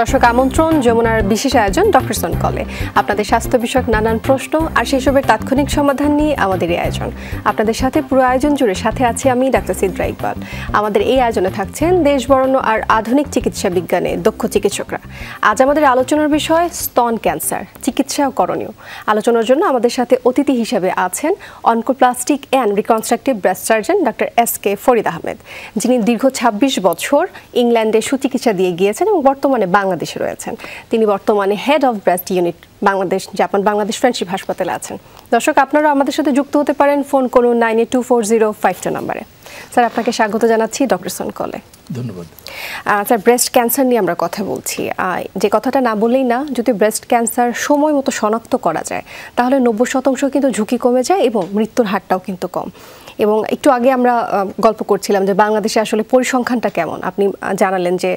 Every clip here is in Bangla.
দর্শক আমন্ত্রণ যমুনার বিশেষ আয়োজন ডক্টরস অন কলে। আপনাদের স্বাস্থ্য বিষয়ক নানান প্রশ্ন আর সেসবের তাৎক্ষণিক সমাধান নিয়ে আমাদের এই আয়োজন। আপনাদের সাথে পুরো আয়োজন জুড়ে সাথে আছি আমি ডাক্তার সিদ্রা ইকবাল। আমাদের এই আয়োজনে থাকছেন দেশ বরেণ্য আর আধুনিক চিকিৎসা বিজ্ঞানে দক্ষ চিকিৎসকরা। আজ আমাদের আলোচনার বিষয় স্তন ক্যান্সার, চিকিৎসা ও করণীয়। আলোচনার জন্য আমাদের সাথে অতিথি হিসেবে আছেন oncoplastic and reconstructive breast surgeon doctor S K. Farid Ahmed, যিনি দীর্ঘ ২৬ বছর ইংল্যান্ডে সুচিকিৎসা দিয়ে গিয়েছেন এবং বর্তমানে বাংলাদেশে রয়েছেন। তিনি বর্তমানে head of breast unit Bangladesh Japan Bangladesh friendship হাসপাতালে আছেন। দর্শক আপনারা আমাদের সাথে যুক্ত হতে পারেন, ফোন করুন 982405 নম্বরে। স্যার, আপনাকে স্বাগত জানাচ্ছি ডক্টরস অন কলে। ধন্যবাদ। স্যার, ব্রেস্ট ক্যান্সার নিয়ে আমরা কথা বলছি। যে কথাটা না বললেই না, যদি ব্রেস্ট ক্যান্সার সময় মতো শনাক্ত করা যায় তাহলে ৯০% কিন্তু ঝুঁকি কমে যায় এবং মৃত্যুর হারটাও কিন্তু কম। এবং একটু আগে আমরা গল্প করছিলাম যে বাংলাদেশে আসলে পরিসংখ্যানটা কেমন। আপনি জানালেন যে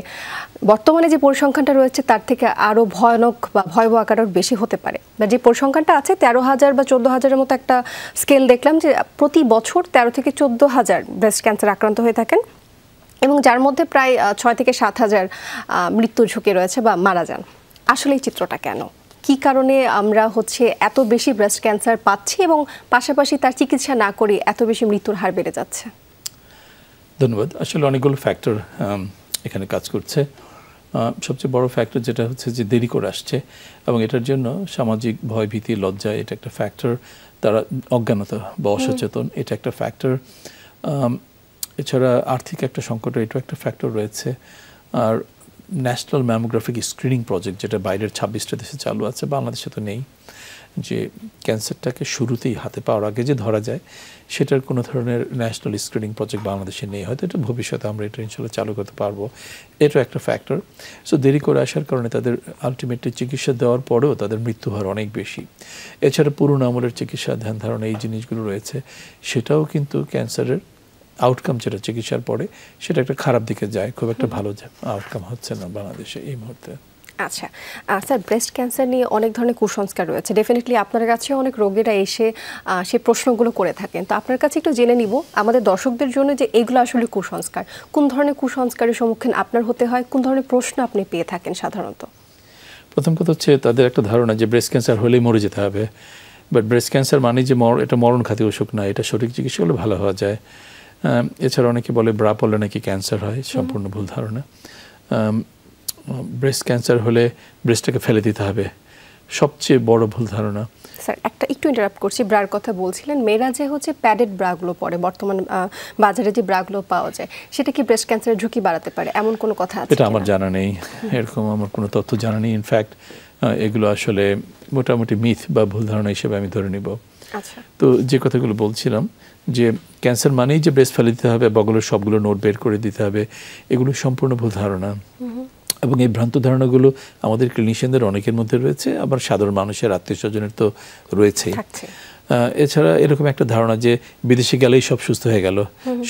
বর্তমানে যে পরিসংখ্যানটা রয়েছে তার থেকে আরও ভয়ানক বা ভয়াবহ আকারের বেশি হতে পারে। বা যে পরিসংখ্যানটা আছে ১৩,০০০ বা ১৪,০০০-এর মতো একটা স্কেল দেখলাম, যে প্রতি বছর ১৩ থেকে ১৪,০০০ ব্রেস্ট ক্যান্সার আক্রান্ত হয়ে থাকেন এবং যার মধ্যে প্রায় ৬ থেকে ৭,০০০ মৃত্যুর ঝুঁকি রয়েছে বা মারা যান। আসলে এই চিত্রটা কেন? কি কারণে আমরা এত বেশি ব্রেস্ট ক্যান্সার পাচ্ছি এবং পাশাপাশি তার চিকিৎসা না করে এত বেশি মৃত্যুর হার বেড়ে যাচ্ছে? ধন্যবাদ। আসলে অনেকগুলো ফ্যাক্টর এখানে কাজ করছে। সবচেয়ে বড় ফ্যাক্টর যেটা হচ্ছে যে দেরি করে আসছে, এবং এটার জন্য সামাজিক ভয়ভীতি, লজ্জা এটা একটা ফ্যাক্টর। তারা অজ্ঞানতা বা অসচেতন এটা একটা ফ্যাক্টর। এছাড়া আর্থিক একটা সংকট এটা একটা ফ্যাক্টর রয়েছে। আর ন্যাশনাল ম্যামোগ্রাফিক স্ক্রিনিং প্রজেক্ট যেটা বাইরের ২৬টা দেশে চালু আছে, বাংলাদেশে তো নেই, যে ক্যান্সারটাকে শুরুতেই হাতে পাওয়ার আগে যে ধরা যায় সেটার কোনো ধরনের ন্যাশনাল স্ক্রিনিং প্রজেক্ট বাংলাদেশে নেই। হয়তো এটা ভবিষ্যতে আমরা এটা ইনশাল্লাহ চালু করতে পারবো। এটা একটা ফ্যাক্টর। সো দেরি করে আসার কারণে তাদের আলটিমেটলি চিকিৎসা দেওয়ার পরেও তাদের মৃত্যু হার অনেক বেশি। এছাড়া পুরনো আমলের চিকিৎসা, ধ্যান ধারণা, এই জিনিসগুলো রয়েছে, সেটাও কিন্তু ক্যান্সারের আউটকাম যেটা চিকিৎসার পরে সেটা একটা খারাপ দিকে যায়। খুব একটা ভালো আউটকাম হচ্ছে না বাংলাদেশে এই মুহূর্তে। আচ্ছা স্যার, ব্রেস্ট ক্যান্সার নিয়ে অনেক ধরনের কুসংস্কার রয়েছে। ডেফিনেটলি আপনার কাছে অনেক রোগীরা এসে সেই প্রশ্নগুলো করে থাকেন। তো আপনার কাছে একটু জেনে নিব আমাদের দর্শকদের জন্য যে এগুলো আসলে কুসংস্কার, কোন ধরনের কুসংস্কারের সম্মুখীন আপনার হতে হয়, কোন ধরনের প্রশ্ন আপনি পেয়ে থাকেন সাধারণত? প্রথম কথা হচ্ছে তাদের একটা ধারণা যে ব্রেস্ট ক্যান্সার হলেই মরে যেতে হবে। বাট ব্রেস্ট ক্যান্সার মানে যে এটা মরণঘাতী অসুখ না, এটা সঠিক চিকিৎসা হলে ভালো হওয়া যায়। এছাড়া অনেকে বলে ব্রা পড়লে নাকি ক্যান্সার হয়, সম্পূর্ণ ভুল ধারণা। ব্রেস্ট ক্যান্সার হলে ব্রেস্টটাকে ফেলে দিতে হবে, সবচেয়ে বড় ভুল ধারণা। স্যার, একটু ইন্টারাপ্ট করছি, ব্রার কথা বলছিলেন। মেয়েরা যে প্যাডেড ব্রাগুলো পরে বর্তমানে বাজারে যে ব্রাগুলো পাওয়া যায়, সেটা কি ব্রেস্ট ক্যান্সারের ঝুঁকি বাড়াতে পারে, এমন কোনো কথা আছে? এটা আমার জানা নেই, এরকম আমার কোনো তথ্য জানা নেই। ইনফ্যাক্ট এগুলো আসলে মোটামুটি মিথ বা ভুল ধারণা হিসেবে আমি ধরে নিব। আচ্ছা, তো যে কথাগুলো বলছিলাম যে ক্যান্সার মানেই যে ব্রেস্ট ফেলে দিতে হবে, বগলের সবগুলো নোট বের করে দিতে হবে, এগুলো সম্পূর্ণ ভুল ধারণা। এবং এই ভ্রান্ত ধারণাগুলো আমাদের ক্লিনিশিয়ানদের অনেকের মধ্যে রয়েছে, আবার সাধারণ মানুষের আত্মীয় স্বজনের তো রয়েছেই। এছাড়া এরকম একটা ধারণা যে বিদেশে গেলেই সব সুস্থ হয়ে গেল,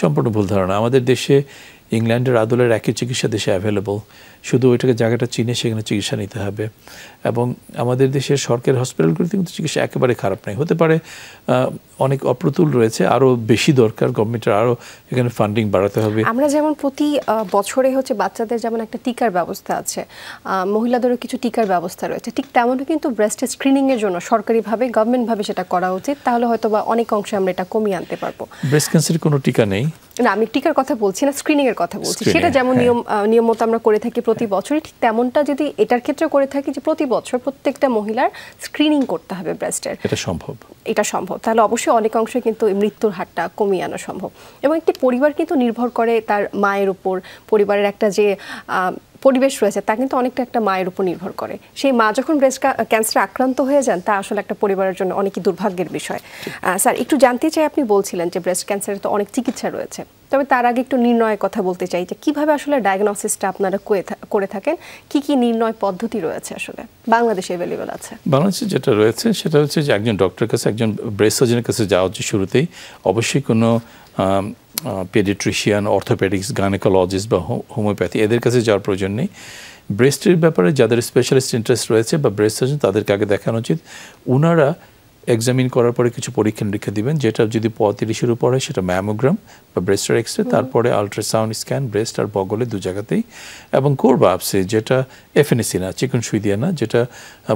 সম্পূর্ণ ভুল ধারণা। আমাদের দেশে ইংল্যান্ডের আদলের একই চিকিৎসা দেশে অ্যাভেলেবল, শুধু ওইটাকে জায়গাটা চিনে সেখানে চিকিৎসা নিতে হবে। এবং আমাদের দেশের সরকারি হসপিটালগুলিতে কিন্তু চিকিৎসা একেবারে খারাপ নাই, হতে পারে অনেক অপ্রতুল রয়েছে, আরও বেশি দরকার, গভর্নমেন্টের আরও এখানে ফান্ডিং বাড়াতে হবে। আমরা যেমন প্রতি বছরে বাচ্চাদের যেমন একটা টিকার ব্যবস্থা আছে, মহিলাদেরও কিছু টিকার ব্যবস্থা রয়েছে, ঠিক তেমনও কিন্তু ব্রেস্ট স্ক্রিনিংয়ের জন্য সরকারিভাবে গভর্নমেন্টভাবে সেটা করা উচিত। তাহলে হয়তো বা অনেক অংশে আমরা এটা কমিয়ে আনতে পারবো। ব্রেস্ট ক্যান্সারের কোনো টিকা নেই না, আমি টিকার কথা বলছি না, স্ক্রিনিংয়ের কথা বলছি। সেটা যেমন নিয়ম মতো আমরা করে থাকি প্রতি বছরই, ঠিক তেমনটা যদি এটার ক্ষেত্রে করে থাকি যে প্রতি বছর প্রত্যেকটা মহিলার স্ক্রিনিং করতে হবে ব্রেস্টের, এটা সম্ভব, তাহলে অবশ্যই অনেক অংশে কিন্তু মৃত্যুর হারটা কমিয়ে আনা সম্ভব। এবং একটি পরিবার কিন্তু নির্ভর করে তার মায়ের উপর, পরিবারের একটা যে পরিবেশ রয়েছে তা কিন্তু অনেকটা একটা মায়ের উপর নির্ভর করে। সেই মা যখন ব্রেস্ট ক্যান্সারে আক্রান্ত হয়ে যান, তা আসলে একটা পরিবারের জন্য অনেকই দুর্ভাগ্যের বিষয়। স্যার, একটু জানতে চাই, আপনি বলছিলেন যে ব্রেস্ট ক্যান্সারের তো অনেক চিকিৎসা রয়েছে, তবে তার আগে একটু নির্ণয়ের কথা বলতে চাই যে কীভাবে আসলে ডায়াগনোসিসটা আপনারা করে থাকেন, কি নির্ণয় পদ্ধতি রয়েছে আসলে বাংলাদেশে অ্যাভেলেবল আছে? বাংলাদেশে যেটা রয়েছে সেটা হচ্ছে যে একজন ডক্টরের কাছে, একজন ব্রেস্ট সার্জনের কাছে যাওয়া হচ্ছে শুরুতেই। অবশ্যই কোনো পেডিয়াট্রিশিয়ান, অর্থোপেডিক্স, গাইনোকোলজিস্ট বা হোমিওপ্যাথি এদের কাছে যাওয়ার প্রয়োজন নেই। ব্রেস্টের ব্যাপারে যাদের স্পেশালিস্ট ইন্টারেস্ট রয়েছে বা ব্রেস্ট সার্জন, তাদেরকে আগে দেখানো উচিত। ওনারা এক্সামিন করার পরে কিছু পরীক্ষা নিরীক্ষা দিবেন, যেটা যদি 35-এর উপর হয় সেটা ম্যামোগ্রাম বা ব্রেস্টের এক্সরে, তারপরে আলট্রাসাউন্ড স্ক্যান ব্রেস্ট আর বগলে দু জায়গাতেই, এবং কোর বায়োপসি যেটা এফএনএসি না, চিকন সুই দিয়ে না, যেটা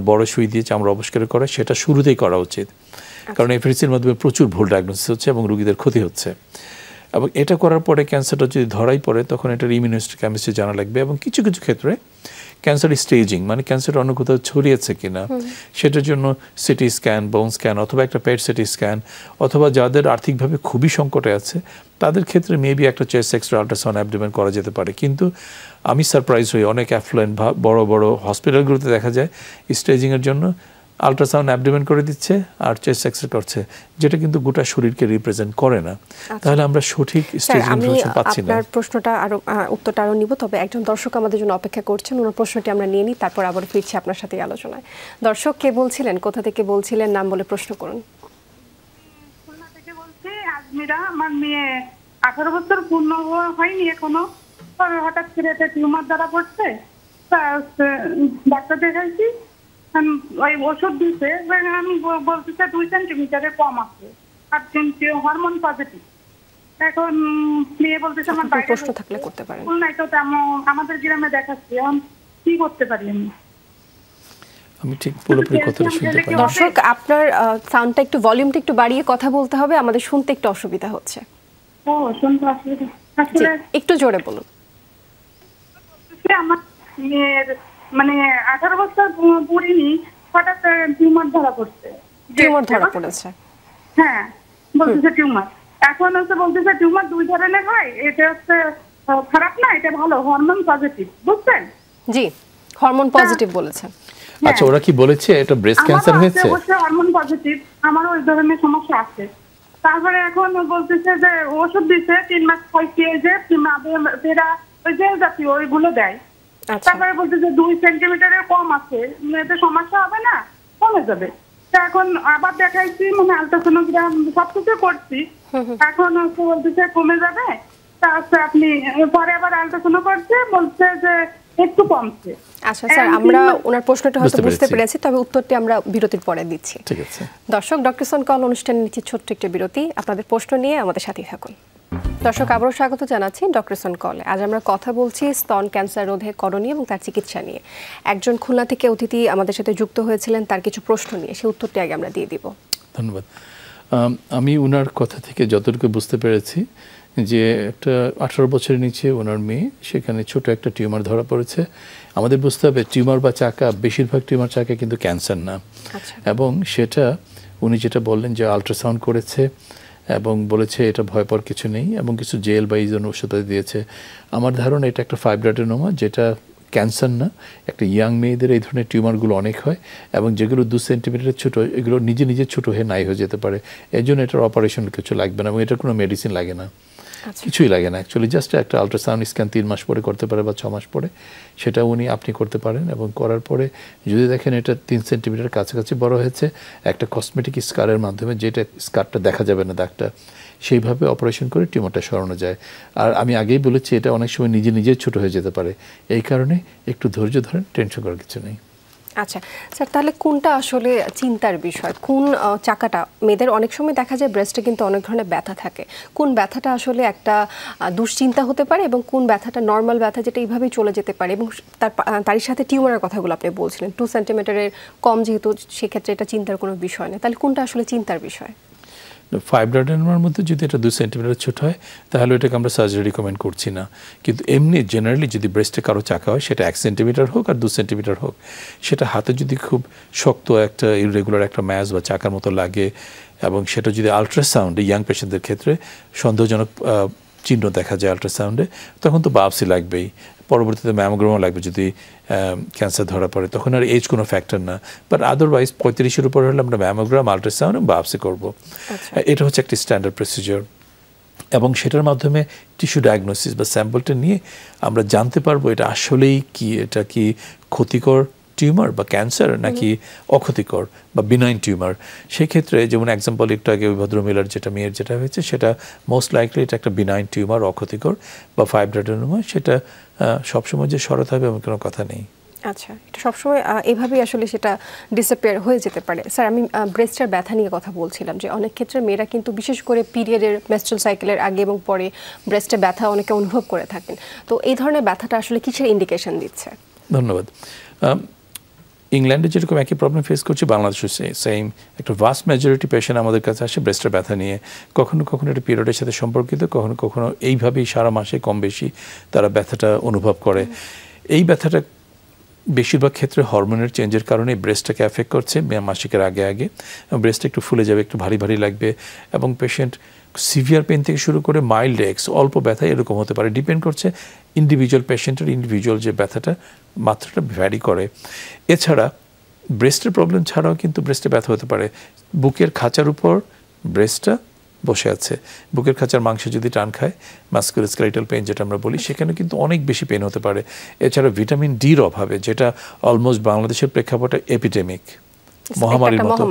বড় সুই দিয়ে চামড়া অপসারণ করে, সেটা শুরুতেই করা উচিত। কারণ এফএনএসির মাধ্যমে প্রচুর ভুল ডায়াগনোসিস হচ্ছে এবং রোগীদের ক্ষতি হচ্ছে। এবং এটা করার পরে ক্যান্সারটা যদি ধরাই পড়ে তখন এটার ইমিউনোহিস্টোকেমিস্ট্রি জানা লাগবে, এবং কিছু কিছু ক্ষেত্রে ক্যান্সার স্টেজিং মানে ক্যান্সার অন্য কোথাও ছড়িয়েছে কিনা সেটার জন্য সিটি স্ক্যান, বোন স্ক্যান অথবা একটা পেট সিটি স্ক্যান, অথবা যাদের আর্থিকভাবে খুবই সংকটে আছে তাদের ক্ষেত্রে মেবি একটা চেস্ট এক্সরে আল্ট্রাসাউন্ড অ্যাবডোমেন করা যেতে পারে। কিন্তু আমি সারপ্রাইজ হই, অনেক অ্যাফ্লুয়েন্ট বড় বড় হসপিটালগুলোতে দেখা যায় স্টেজিংয়ের জন্য আল্ট্রাসাউন্ড অ্যাবডোমেন করে দিচ্ছে আর চেস্ট এক্সরে করছে, যেটা কিন্তু গোটা শরীরকে রিপ্রেজেন্ট করে না। তাহলে আমরা সঠিক স্টেজিং ইনফরমেশন পাচ্ছি না। আপনার প্রশ্নটা আরো উত্তরটা আরো নিব, তবে একজন দর্শক আমাদের জন্য অপেক্ষা করছেন, ওনার প্রশ্নটি আমরা নিয়ে নিই, তারপর আবার ফিরছি আপনার সাথে আলোচনায়। দর্শক কে বলছিলেন, কোথা থেকে বলছিলেন, নাম বলে প্রশ্ন করুন। খুলনা থেকে বলছি, আজমিরা। আমার মেয়ে 18 বছর পূর্ণ হয়নি এখনো, হঠাৎ করে একটা টিউমার ধরা পড়ছে। ডাক্তার দেখাইছি, ওই ওষুধ দিতে আমি বলতেছে 2 সেন্টিমিটারের কম আছে, আর হরমোন পজিটিভ। এখন মেয়ে বলতেছে আমার বাইরে প্রশ্ন থাকলে করতে পারেন। নাই তো আমাদের গ্রামে দেখাচ্ছি, এখন কি করতে পারি আমি ঠিক পুরোপুরি কথাটা শুনতে পাই। দর্শক আপনার সাউন্ডটা একটু, ভলিউমটা একটু বাড়িয়ে কথা বলতে হবে, আমাদের শুনতে একটু অসুবিধা হচ্ছে। ও শুনতে অসুবিধা, আসলে একটু জোরে বলুন। আমার মেয়ের মানে 18 বছর পুরিনি, হঠাৎ টিউমার ধরা পড়ছে। টিউমার ধরা পড়েছে? হ্যাঁ, বলতেছে টিউমার। এখন হচ্ছে বলতেছে টিউমার 2 ধরনের হয়, এটা হচ্ছে খারাপ না, এটা ভালো, হরমোন পজিটিভ, বুঝছেন? জি, হরমোন পজিটিভ বলেছেন। আচ্ছা, ওরা কি বলেছে এটা ব্রেস্ট ক্যান্সার হয়েছে? অবশ্যই হরমোন পজিটিভ, আমারও ওই ধরনের সমস্যা আছে। তারপরে এখন বলতেছে যে ওষুধ দিচ্ছে 3 মাস খাইছি, এই যে পেরা ওই জেল জাতীয় ওইগুলো দেয়। তারপরে বলতেছে 2 সেন্টিমিটারের কম আছে, এতে সমস্যা হবে না, কমে যাবে। এখন আবার দেখাইছি, মানে আলট্রাসোনোগ্রাম সবকিছু করছি, এখন বলতেছে কমে যাবে। তারপরে আপনি পরে আবার আলট্রাসোনো করছে, বলছে যে একটু কমছে। আচ্ছা স্যার, আমরা ওনার প্রশ্নটা হয়তো বুঝতে পেরেছি, তবে উত্তরটি আমরা বিরতির পরে দিচ্ছি। ঠিক আছে দর্শক, ডক্টর সোন কল অনুষ্ঠানে নিচ্ছি ছোট্ট একটা বিরতি, আপনাদের প্রশ্ন নিয়ে আমাদের সাথেই থাকুন। দর্শক, আবারও স্বাগত জানাচ্ছি ডক্টর সোন কলে। আজ আমরা কথা বলছি স্তন ক্যান্সার রোধে করণীয় এবং তার চিকিৎসা নিয়ে। একজন খুলনা থেকে অতিথি আমাদের সাথে যুক্ত হয়েছিলেন, তার কিছু প্রশ্ন নিয়ে, সেই উত্তরটি আগে আমরা দিয়ে দিব। ধন্যবাদ। আমি ওনার কথা থেকে যতটুকু বুঝতে পেরেছি যে একটা 18 বছরের নিচে ওনার মেয়ে, সেখানে ছোট একটা টিউমার ধরা পড়েছে। আমাদের বুঝতে হবে টিউমার বা চাকা, বেশিরভাগ টিউমার চাকা কিন্তু ক্যান্সার না। এবং সেটা উনি যেটা বললেন যে আলট্রাসাউন্ড করেছে এবং বলেছে এটা ভয় পাওয়ার কিছু নেই, এবং কিছু জেল বা এই জন্য ওষুধ দিয়েছে। আমার ধারণা এটা একটা ফাইব্রোডেনোমা, যেটা ক্যান্সার না। একটা ইয়াং মেয়েদের এই ধরনের টিউমারগুলো অনেক হয়, এবং যেগুলো 2 সেন্টিমিটারের ছোটো, এগুলো নিজে নিজে ছোটো হয়ে নাই হয়ে যেতে পারে। এই জন্য এটার অপারেশন কিছু লাগবে না, এবং এটার কোনো মেডিসিন লাগে না, কিছুই লাগে না। অ্যাকচুয়ালি জাস্ট একটা আলট্রাসাউন্ড স্ক্যান 3 মাস পরে করতে পারে বা 6 মাস পরে, সেটা আপনি করতে পারেন। এবং করার পরে যদি দেখেন এটা 3 সেন্টিমিটার কাছাকাছি বড় হয়েছে, একটা কসমেটিক স্কারের মাধ্যমে, যেটা স্কারটা দেখা যাবে না দাগটা, সেইভাবে অপারেশন করে টিউমারটা সরানো যায়। আর আমি আগেই বলেছি এটা অনেক সময় নিজে নিজে ছোট হয়ে যেতে পারে, এই কারণে একটু ধৈর্য ধরেন, টেনশন করার কিছু নেই। আচ্ছা স্যার, তাহলে কোনটা আসলে চিন্তার বিষয়? কোন চাকাটা? মেয়েদের অনেক সময় দেখা যায় ব্রেস্টে কিন্তু অনেক ধরনের ব্যথা থাকে, কোন ব্যথাটা আসলে একটা দুশ্চিন্তা হতে পারে, এবং কোন ব্যথাটা নর্মাল ব্যথা যেটা এইভাবেই চলে যেতে পারে? এবং তারই সাথে টিউমারের কথাগুলো আপনি বলছিলেন 2 সেন্টিমিটারের কম, যেহেতু সেক্ষেত্রে এটা চিন্তার কোনো বিষয় না, তাহলে কোনটা আসলে চিন্তার বিষয়? ফাইব্রোডেনোমার মধ্যে যদি এটা 2 সেন্টিমিটার ছোট হয় তাহলে এটাকে আমরা সার্জারি রিকমেন্ড করছি না। কিন্তু এমনি জেনারেলি যদি ব্রেস্টে কারো চাকা হয়, সেটা 1 সেন্টিমিটার হোক আর 2 সেন্টিমিটার হোক, সেটা হাতে যদি খুব শক্ত একটা ইরেগুলার একটা ম্যাজ বা চাকার মতো লাগে, এবং সেটা যদি আলট্রাসাউন্ডে ইয়াং পেশেন্টদের ক্ষেত্রে সন্দেহজনক চিহ্ন দেখা যায় আলট্রাসাউন্ডে, তখন তো বায়োপসি লাগবেই, পরবর্তীতে ম্যামোগ্রামও লাগবে যদি ক্যান্সার ধরা পড়ে, তখন আর এজ কোনো ফ্যাক্টর না। বাট আদারওয়াইজ 35-এর উপর হলে আমরা ম্যামোগ্রাম, আলট্রাসাউন্ড এবং বায়োপসি করবো। এটা হচ্ছে একটি স্ট্যান্ডার্ড প্রসিজার, এবং সেটার মাধ্যমে টিস্যু ডায়াগনোসিস বা স্যাম্পলটা নিয়ে আমরা জানতে পারবো এটা আসলেই কি, এটা কি ক্ষতিকর টিউমার বা ক্যান্সার নাকি অক্ষতিকর বা বিনাইন টিউমার। সেক্ষেত্রে যেমন এক্সাম্পল একটু আগে ওই ভদ্রমহিলার যেটা মেয়ের যেটা হয়েছে, সেটা মোস্ট লাইকলি এটা একটা বিনাইন টিউমার, অক্ষতিকর বা ফাইব্রোডেনোমা, সেটা সবসময় যে সরাতে হবে এমন কোনো কথা নেই। আচ্ছা, এটা সবসময় এভাবেই আসলে সেটা ডিসঅ্যাপিয়ার হয়ে যেতে পারে। স্যার, আমি ব্রেস্টের ব্যথা নিয়ে কথা বলছিলাম যে অনেক ক্ষেত্রে মেয়েরা কিন্তু বিশেষ করে পিরিয়ডের মেনস্ট্রুয়াল সাইকেলের আগে এবং পরে ব্রেস্টে ব্যথা অনেকে অনুভব করে থাকেন। তো এই ধরনের ব্যথাটা আসলে কিসের ইন্ডিকেশন দিচ্ছে? ধন্যবাদ। ইংল্যান্ডে যেরকম একই প্রবলেম ফেস করছে, বাংলাদেশে সেম একটা ভাস্ট মেজরিটি পেশেন্ট আমাদের কাছে আসে ব্রেস্টের ব্যথা নিয়ে। কখনো কখনো এটা পিরিয়ডের সাথে সম্পর্কিত, কখনো কখনো এইভাবেই সারা মাসে কম বেশি তারা ব্যথাটা অনুভব করে। এই ব্যথাটা বেশিরভাগ ক্ষেত্রে হরমোনের চেঞ্জের কারণে ব্রেস্টটাকে এফেক্ট করছে মাসিকের আগে আগে। ব্রেস্টটা একটু ফুলে যাবে, একটু ভারী ভারী লাগবে, এবং পেশেন্ট সিভিয়ার পেন থেকে শুরু করে মাইল্ড এক্স অল্প ব্যথা এরকম হতে পারে। ডিপেন্ড করছে ইন্ডিভিজুয়াল পেশেন্টের, ইন্ডিভিজুয়াল যে ব্যথাটা মাত্রাটা ভ্যারি করে। এছাড়া ব্রেস্টের প্রবলেম ছাড়াও কিন্তু ব্রেস্টে ব্যথা হতে পারে। বুকের খাঁচার উপর ব্রেস্টটা বসে আছে, বুকের খাঁচার মাংসে যদি টান খায়, মাস্কুলোস্কেলেটাল পেইন যেটা আমরা বলি, সেখানে কিন্তু অনেক বেশি পেন হতে পারে। এছাড়া ভিটামিন ডির অভাবে, যেটা অলমোস্ট বাংলাদেশের প্রেক্ষাপটে এপিডেমিক, মহামারীর মতো,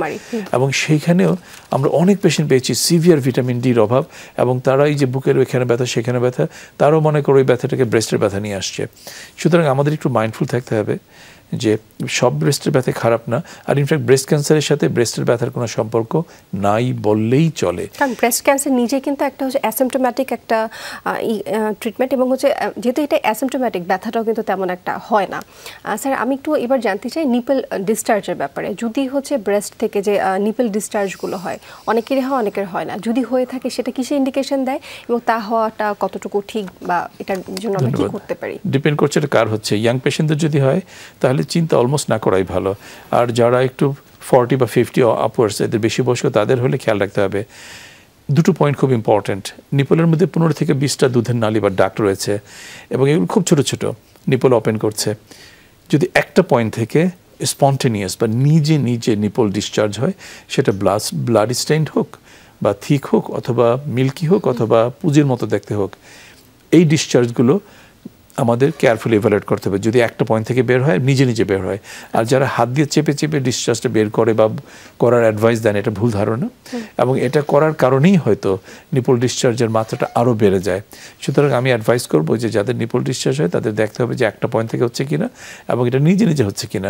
এবং সেইখানেও আমরা অনেক পেশেন্ট পেয়েছি সিভিয়ার ভিটামিন ডির অভাব, এবং তারা এই যে বুকের এখানে ব্যথা সেখানে ব্যথা, তারাও মনে করে ওই ব্যথাটাকে ব্রেস্টের ব্যথা নিয়ে আসছে। সুতরাং আমাদের একটু মাইন্ডফুল থাকতে হবে যে সব ব্রেস্টের ব্যথা খারাপ না, আর ইনফ্যাক্ট ব্রেস্ট ক্যান্সারের সাথে ব্রেস্টের ব্যথার কোনো সম্পর্ক নাই বললেই চলে। কারণ ব্রেস্ট ক্যান্সার নিজে কিন্তু একটা হচ্ছে অ্যাসিম্পটোম্যাটিক একটা ট্রিটমেন্ট, এবং হচ্ছে যেহেতু এটা অ্যাসিম্পটোম্যাটিক, ব্যথাটাও কিন্তু তেমন একটা হয় না। স্যার, আমি একটু এবার জানতে চাই নিপল ডিসচার্জের ব্যাপারে। যদি হচ্ছে ব্রেস্ট থেকে যে নিপল ডিসচার্জগুলো হয়, অনেকেরই হয় অনেকের হয় না, যদি হয়ে থাকে সেটা কিসে ইন্ডিকেশন দেয় এবং তা হওয়াটা কতটুকু ঠিক, বা এটার জন্য আমরা কি করতে পারি? ডিপেন্ড করছে এটা কার হচ্ছে। ইয়াং পেশেন্টদের যদি হয় তাহলে চিন্তা অলমোস্ট না করাই ভালো, আর যারা একটু 40 বা 50 আপওয়ার্ডস, এদের বেশি বয়স্ক, তাদের হলে খেয়াল রাখতে হবে। দুটো পয়েন্ট খুব ইম্পর্টেন্ট। নিপলের মধ্যে 15 থেকে 20টা দুধের নালী বা ডাক্ট রয়েছে, এবং এগুলো খুব ছোট ছোট, নিপল ওপেন করছে। যদি একটা পয়েন্ট থেকে স্পন্টেনিয়াস বা নিজে নিজে নিপল ডিসচার্জ হয়, সেটা ব্লাড স্টেইনড হোক বা থিক হোক, অথবা মিল্কি হোক, অথবা পুঁজির মতো দেখতে হোক, এই ডিসচার্জগুলো আমাদের কেয়ারফুলি ইভ্যালুয়েট করতে হবে। যদি একটা পয়েন্ট থেকে বের হয়, নিজে নিজে বের হয়। আর যারা হাত দিয়ে চেপে চেপে ডিসচার্জটা বের করে বা করার অ্যাডভাইস দেন, এটা ভুল ধারণা, এবং এটা করার কারণেই হয়তো নিপল ডিসচার্জের মাত্রাটা আরও বেড়ে যায়। সুতরাং আমি অ্যাডভাইস করবো যে যাদের নিপল ডিসচার্জ হয় তাদের দেখতে হবে যে একটা পয়েন্ট থেকে হচ্ছে কিনা, এবং এটা নিজে নিজে হচ্ছে কিনা।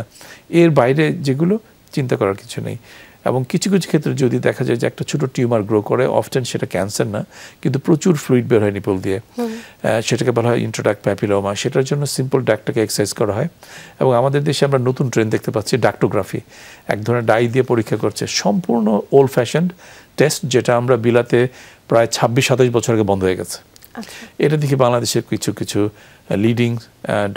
এর বাইরে যেগুলো চিন্তা করার কিছু নেই। এবং কিছু কিছু ক্ষেত্রে যদি দেখা যায় যে একটা ছোটো টিউমার গ্রো করে, অফটেন সেটা ক্যান্সার না, কিন্তু প্রচুর ফ্লুইড বের হয় নিপল দিয়ে, সেটাকে বলা হয় ইন্ট্রোডাক্ট প্যাপিলোমা। সেটার জন্য সিম্পল ডাক্টটাকে এক্সারসাইজ করা হয়। এবং আমাদের দেশে আমরা নতুন ট্রেন্ড দেখতে পাচ্ছি, ডাক্টোগ্রাফি, এক ধরনের ডাই দিয়ে পরীক্ষা করছে, সম্পূর্ণ ওল্ড ফ্যাশনড টেস্ট, যেটা আমরা বিলাতে প্রায় 26-27 বছর আগে বন্ধ হয়ে গেছে। এটা দেখি বাংলাদেশের কিছু কিছু লিডিং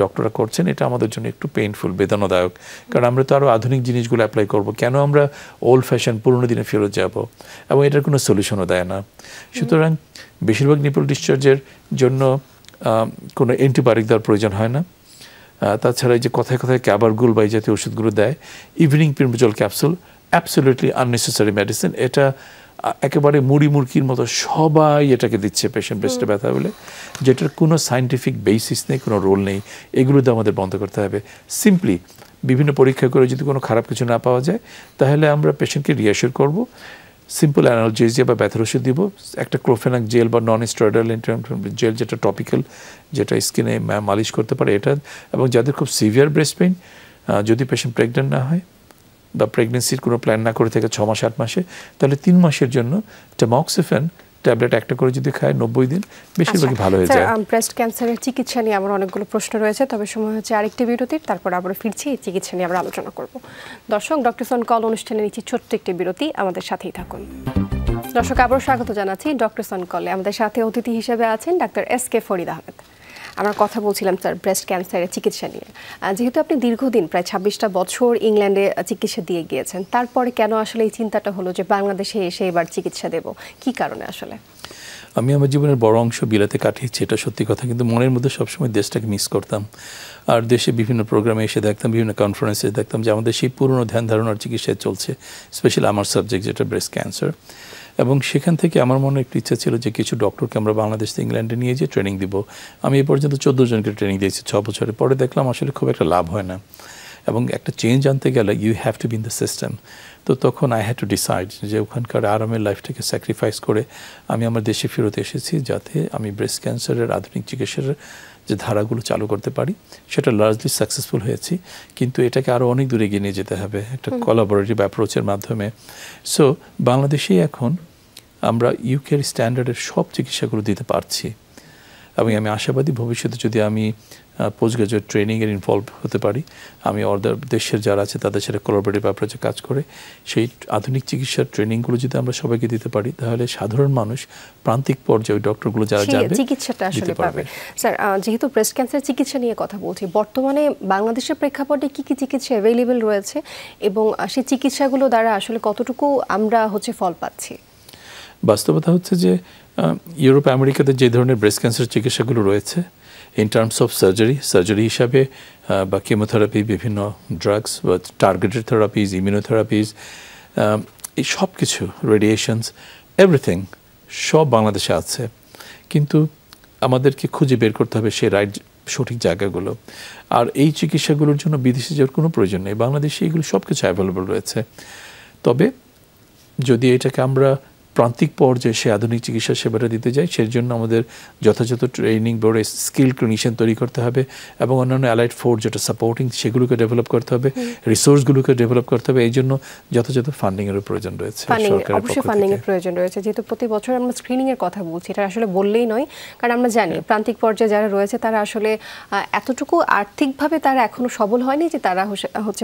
ডক্টররা করছেন। এটা আমাদের জন্য একটু পেইনফুল, বেদনাদায়ক, কারণ আমরা তো আরও আধুনিক জিনিসগুলো অ্যাপ্লাই করব, কেন আমরা ওল্ড ফ্যাশন পুরনো দিনে ফেরত যাব, এবং এটার কোনো সলিউশনও দেয় না। সুতরাং বেশিরভাগ নিপল ডিসচার্জের জন্য কোনো অ্যান্টিবায়োটিক দেওয়ার প্রয়োজন হয় না। তাছাড়া এই যে কথায় কথায় ক্যাবারগুল বা এই জাতীয় ওষুধগুলো দেয়, evening primrose capsule, absolutely unnecessary medicine. এটা একেবারে মুড়ি মুরগির মতো সবাই এটাকে দিচ্ছে পেশেন্ট ব্রেস্টে ব্যথা হলে, যেটার কোনো সায়েন্টিফিক বেসিস নেই, কোনো রোল নেই। এগুলো তো আমাদের বন্ধ করতে হবে। সিম্পলি বিভিন্ন পরীক্ষা করে যদি কোনো খারাপ কিছু না পাওয়া যায়, তাহলে আমরা পেশেন্টকে রিঅ্যাসিওর করব, সিম্পল অ্যানালজেসিয়া বা ব্যথার ওষুধ দিব, একটা ক্লোফেনাক জেল বা নন স্টেরয়েডাল জেল, যেটা টপিক্যাল, যেটা স্কিনে মালিশ করতে পারে এটা। এবং যাদের খুব সিভিয়ার ব্রেস্ট পেইন, যদি পেশেন্ট প্রেগনেন্ট না হয় বা প্রেগনেন্সির কোনো প্ল্যান না করে থাকে 6 মাস 8 মাসে, তাহলে 3 মাসের জন্য ট্যামক্সিফেন ট্যাবলেট একটা করে যদি খায় 90 দিন, বেশিরভাগই ভালো হয়ে যায়। ব্রেস্ট ক্যান্সারের চিকিৎসা নিয়ে আমার অনেকগুলো প্রশ্ন রয়েছে, তবে সময় হচ্ছে আরেকটি বিরতির, তারপর আবার ফিরছি, এই চিকিৎসা নিয়ে আমরা আলোচনা করব। দর্শক, ডক্টরস অন কল অনুষ্ঠানে নিচ্ছি ছোট্ট একটি বিরতি, আমাদের সাথেই থাকুন। দর্শক, আবারও স্বাগত জানাচ্ছি ডক্টরস অন কলে। আমাদের সাথে অতিথি হিসেবে আছেন ডাক্তার এস.কে. ফরিদ আহমেদ। আমরা কথা বলছিলাম স্যার ব্রেস্ট ক্যান্সারের চিকিৎসা নিয়ে। যেহেতু আপনি দীর্ঘদিন প্রায় 26টা বছর ইংল্যান্ডে চিকিৎসা দিয়ে গিয়েছেন, তারপরে কেন আসলে এই চিন্তাটা হলো যে বাংলাদেশে এসে এবার চিকিৎসা দেব, কি কারণে আসলে? আমি আমার জীবনের বড় অংশ বিলাতে কাটিয়েছি, এটা সত্যি কথা, কিন্তু মনের মধ্যে সবসময় দেশটাকে মিস করতাম। আর দেশে বিভিন্ন প্রোগ্রামে এসে দেখতাম, বিভিন্ন কনফারেন্সে দেখতাম যে আমাদের সেই পুরনো ধ্যান ধারণার চিকিৎসায় চলছে, স্পেশালি আমার সাবজেক্ট যেটা ব্রেস্ট ক্যান্সার। এবং সেখান থেকে আমার মনে একটু ইচ্ছা ছিল যে কিছু ডক্টরকে আমরা বাংলাদেশ থেকে ইংল্যান্ডে নিয়ে যেয়ে ট্রেনিং দিব। আমি এ পর্যন্ত 14 জনকে ট্রেনিং দিয়েছি 6 বছরে। পরে দেখলাম আসলে খুব একটা লাভ হয় না, এবং একটা চেঞ্জ আনতে গেলে you have to be in the system. তো তখন আই হ্যাড টু ডিসাইড যে ওখানকার আরামের লাইফটাকে স্যাক্রিফাইস করে আমি আমার দেশে ফেরত এসেছি, যাতে আমি ব্রেস্ট ক্যান্সারের আধুনিক চিকিৎসার যে ধারাগুলো চালু করতে পারি, সেটা লার্জলি সাকসেসফুল হয়েছি। কিন্তু এটাকে আরও অনেক দূরে এগিয়ে নিয়ে যেতে হবে একটা কোলাবোরেটিভ অ্যাপ্রোচের মাধ্যমে। সো বাংলাদেশেই এখন আমরা ইউকের স্ট্যান্ডার্ডের সব চিকিৎসাগুলো দিতে পারছি, এবং আমি আশাবাদী ভবিষ্যতে যদি আমি পোস্ট গ্রাজুয়েট ট্রেনিংয়ের ইনভলভ হতে পারি, আমি অর্ডার দেশের যারা আছে তাদের সাথে কোলাবোরেটিভ অ্যাপ্রোচে কাজ করে সেই আধুনিক চিকিৎসার ট্রেনিংগুলো যদি আমরা সবাইকে দিতে পারি, তাহলে সাধারণ মানুষ প্রান্তিক পর্যায়ে ডক্টরগুলো যারা যাবে চিকিৎসাটা আসলে পাবে। স্যার, যেহেতু ব্রেস্ট ক্যান্সার চিকিৎসা নিয়ে কথা বলছি, বর্তমানে বাংলাদেশের প্রেক্ষাপটে কি কি চিকিৎসা অ্যাভেলেবেল রয়েছে এবং সেই চিকিৎসাগুলো দ্বারা আসলে কতটুকু আমরা ফল পাচ্ছি? বাস্তবতা হচ্ছে যে ইউরোপ আমেরিকাতে যে ধরনের ব্রেস্ট ক্যান্সার চিকিৎসাগুলো রয়েছে ইন টার্মস অফ সার্জারি হিসাবে বা কেমোথেরাপি, বিভিন্ন ড্রাগস বা টার্গেটেড থেরাপিজ, ইমিউনোথেরাপিজ, এই সব কিছু, রেডিয়েশনস, এভরিথিং সব বাংলাদেশে আছে। কিন্তু আমাদেরকে খুঁজে বের করতে হবে সেই সঠিক জায়গাগুলো। আর এই চিকিৎসাগুলোর জন্য বিদেশে যাওয়ার কোনো প্রয়োজন নেই, বাংলাদেশে এগুলো সব কিছু অ্যাভেলেবল রয়েছে। তবে যদি এটাকে আমরা প্রান্তিক পর্যায়ে সে আধুনিক চিকিৎসা সেবাটা দিতে যাই, সেই জন্য আমাদের যথাযথ ট্রেনিং বোর্ডে স্কিল ক্লিনিশিয়ান তৈরি করতে হবে এবং অন্যান্য অ্যালাইড ফোর্স যেটা সাপোর্টিং সেগুলোকে ডেভেলপ করতে হবে, রিসোর্সগুলোকে ডেভেলপ করতে হবে। এই জন্য যথাযথ ফান্ডিংয়েরও প্রয়োজন রয়েছে, অবশ্যই ফান্ডিংয়ের প্রয়োজন রয়েছে। যেহেতু প্রতি বছর আমরা স্ক্রিনিংয়ের কথা বলছি, এটা আসলে বললেই নয়, কারণ আমরা জানি প্রান্তিক পর্যায়ে যারা রয়েছে তারা আসলে এতটুকু আর্থিকভাবে তারা এখনো সবল হয়নি যে তারা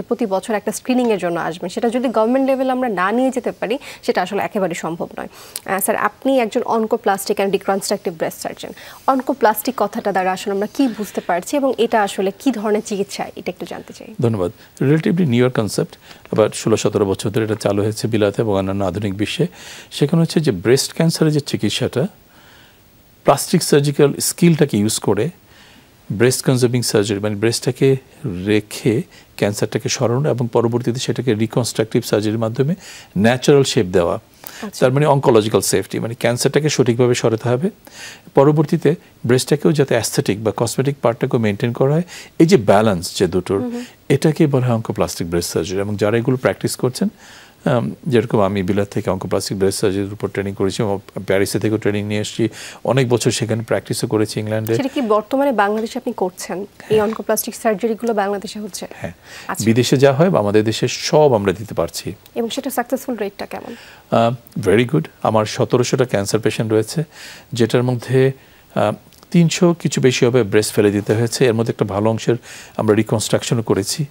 প্রতি বছর একটা স্ক্রিনিংয়ের জন্য আসবেন। সেটা যদি গভর্নমেন্ট লেভেল আমরা না নিয়ে যেতে পারি, সেটা আসলে একেবারে সম্ভব নয়। স্যার, আপনি একজন oncoplastic and reconstructive breast surgeon. Oncoplastic কথাটা দ্বারা আসলে আমরা কি বুঝতে পারছি এবং এটা আসলে কি ধরনের চিকিৎসা, এটা একটু জানতে চাই। ধন্যবাদ। রিলেটিভলি নিউ কনসেপ্ট, আবার 16-17 বছর ধরে এটা চালু হয়েছে বিলাতে এবং অন্যান্য আধুনিক বিশ্বে। সেখানে হচ্ছে যে ব্রেস্ট ক্যান্সারের যে চিকিৎসাটা প্লাস্টিক সার্জিক্যাল স্কিলটাকে ইউজ করে ব্রেস্ট কনজার্ভিং সার্জারি, মানে ব্রেস্টটাকে রেখে ক্যান্সারটাকে সরানো এবং পরবর্তীতে সেটাকে রিকনস্ট্রাকটিভ সার্জারির মাধ্যমে ন্যাচারাল শেপ দেওয়া। তার মানে অনকোলজিক্যাল সেফটি, মানে ক্যান্সারটাকে সঠিকভাবে সরাতে হবে, পরবর্তীতে ব্রেস্টটাকেও যাতে অ্যাস্থেটিক বা কসমেটিক পার্টটাকেও মেনটেন করা হয়। এই যে ব্যালেন্স যে দুটোর, এটাকেই বলা হয় অনকোপ্লাস্টিক ব্রেস্ট সার্জারি। এবং যারা এগুলো প্র্যাকটিস করছেন, যেরকম আমি বিলাত থেকে অনকোপ্লাস্টিক ব্রেস্ট সার্জারির উপর ট্রেনিং করেছি, প্যারিসে থেকেও ট্রেনিং নিয়ে এসেছি, অনেক বছর সেখানে প্র্যাকটিসও করেছি ইংল্যান্ডে। সেটা কি বর্তমানে বাংলাদেশে আপনি করছেন? এই অনকোপ্লাস্টিক সার্জারিগুলো বাংলাদেশে হচ্ছে? হ্যাঁ, বিদেশে যা হয় আমাদের দেশে সব আমরা দিতে পারছি। এবং সেটা সাকসেসফুল রেটটা কেমন? Very good. আমার 1700টা ক্যান্সার পেশেন্ট রয়েছে, যেটার মধ্যে 300 কিছু বেশি হবে ব্রেস্ট ফেলে দিতে হয়েছে। এর মধ্যে একটা ভালো অংশের আমরা রিকনস্ট্রাকশনও করেছি।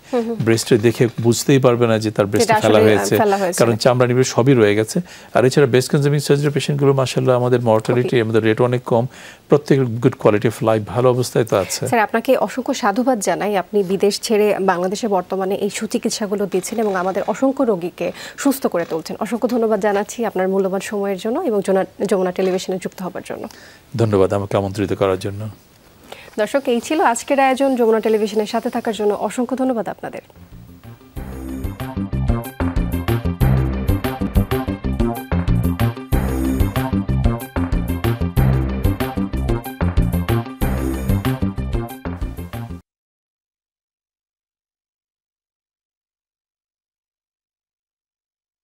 ব্রেস্টে দেখে বুঝতেই পারবে না যে তার ব্রেস্টে ফেলা হয়েছে, কারণ চামড়া নিবে সবই রয়ে গেছে। আর এছাড়া ব্রেস্ট কনজার্ভিং সার্জারি পেশেন্টগুলো মাশাআল্লাহ আমাদের মর্টালিটি, আমাদের রেট অনেক কম, প্রত্যেকের গুড কোয়ালিটি অফ লাইফ ভালো অবস্থায় তো আছে। স্যার, আপনাকে অসংখ্য সাধুবাদ জানাই। আপনি বিদেশ ছেড়ে বাংলাদেশে বর্তমানে এই সুচিকিৎসাগুলো দিচ্ছেন এবং আমাদের অসংখ্য রোগীকে সুস্থ করে তুলছেন। অসংখ্য ধন্যবাদ জানাচ্ছি আপনার মূল্যবান সময়ের জন্য এবং যমুনা টেলিভিশনে যুক্ত হবার জন্য। ধন্যবাদ আমাকে আমন্ত্রিত করার জন্য। দর্শক, এই ছিল আজকের আয়োজন। যমুনা টেলিভিশনের সাথে থাকার জন্য অসংখ্য ধন্যবাদ আপনাদের।